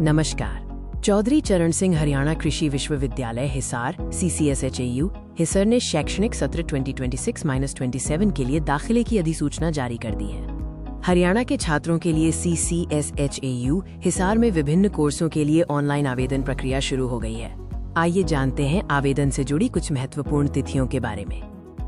नमस्कार। चौधरी चरण सिंह हरियाणा कृषि विश्वविद्यालय हिसार CCSHAU हिसार ने शैक्षणिक सत्र 2026-27 के लिए दाखिले की अधिसूचना जारी कर दी है। हरियाणा के छात्रों के लिए CCSHAU हिसार में विभिन्न कोर्सों के लिए ऑनलाइन आवेदन प्रक्रिया शुरू हो गई है। आइए जानते हैं आवेदन से जुड़ी कुछ महत्वपूर्ण तिथियों के बारे में।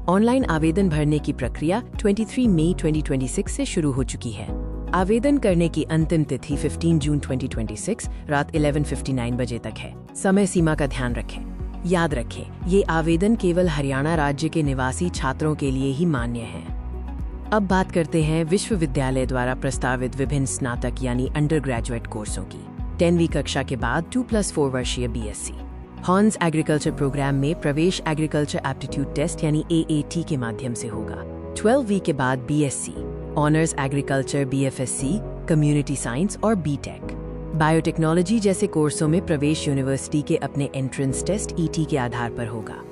ऑनलाइन आवेदन भरने की प्रक्रिया 23 मई 2026 से शुरू हो चुकी है। आवेदन करने की अंतिम तिथि 15 जून 2026 रात 11:59 बजे तक है। समय सीमा का ध्यान रखें। याद रखें, ये आवेदन केवल हरियाणा राज्य के निवासी छात्रों के लिए ही मान्य है। अब बात करते हैं विश्वविद्यालय द्वारा प्रस्तावित विभिन्न स्नातक यानी अंडर ग्रेजुएट कोर्सों की। 10वीं कक्षा के बाद 2+4 वर्षीय BSc हॉर्न्स एग्रीकल्चर प्रोग्राम में प्रवेश एग्रीकल्चर एप्टीट्यूड टेस्ट यानी AAT के माध्यम से होगा। 12वीं के बाद BSc honours agriculture BFSC, community science और BTech। बायोटेक्नोलॉजी जैसे कोर्सों में प्रवेश यूनिवर्सिटी के अपने एंट्रेंस टेस्ट ET के आधार पर होगा।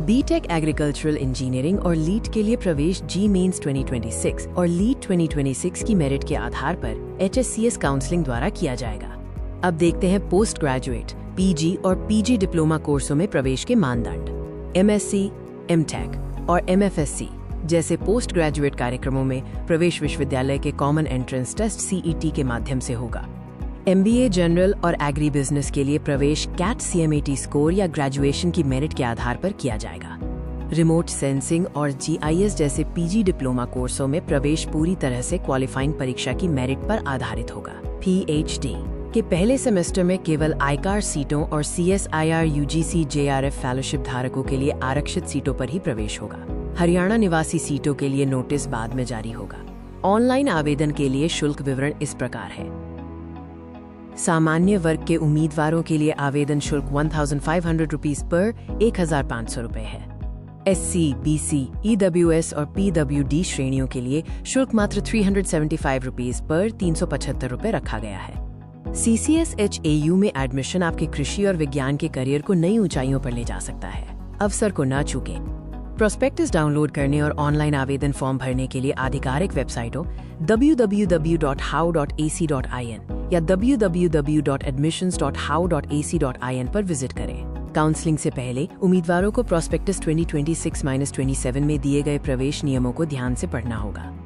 BTech एग्रीकल्चरल इंजीनियरिंग और लीड के लिए प्रवेश GMains 2026 और लीड 2026 की मेरिट के आधार पर HSCS काउंसलिंग द्वारा किया जाएगा। अब देखते हैं पोस्ट ग्रेजुएट, PG और PG डिप्लोमा कोर्सों में प्रवेश के मानदंड। MSc, MTech और MFSC जैसे पोस्ट ग्रेजुएट कार्यक्रमों में प्रवेश विश्वविद्यालय के कॉमन एंट्रेंस टेस्ट CET के माध्यम से होगा। MBA जनरल और एग्री बिजनेस के लिए प्रवेश CAT CMAT स्कोर या ग्रेजुएशन की मेरिट के आधार पर किया जाएगा। रिमोट सेंसिंग और GIS जैसे PG डिप्लोमा कोर्सों में प्रवेश पूरी तरह से क्वालिफाइंग परीक्षा की मेरिट पर आधारित होगा। PhD के पहले सेमेस्टर में केवल ICAR सीटों और CSIR UGC JRF फेलोशिप धारकों के लिए आरक्षित सीटों पर ही प्रवेश होगा। हरियाणा निवासी सीटों के लिए नोटिस बाद में जारी होगा। ऑनलाइन आवेदन के लिए शुल्क विवरण इस प्रकार है। सामान्य वर्ग के उम्मीदवारों के लिए आवेदन शुल्क 1500 रुपीज पर 1500 रुपए है। SC, BC, EWS और PWD श्रेणियों के लिए शुल्क मात्र 375 रुपीज पर 375 रुपए रखा गया है। CCSHAU में एडमिशन आपके कृषि और विज्ञान के करियर को नई ऊंचाइयों पर ले जा सकता है। अवसर को न चूकें। प्रोस्पेक्टस डाउनलोड करने और ऑनलाइन आवेदन फॉर्म भरने के लिए आधिकारिक वेबसाइटों www.how.ac.in या www.admissions.how.ac.in पर विजिट करें। काउंसलिंग से पहले उम्मीदवारों को प्रोस्पेक्टस 2026-27 में दिए गए प्रवेश नियमों को ध्यान से पढ़ना होगा।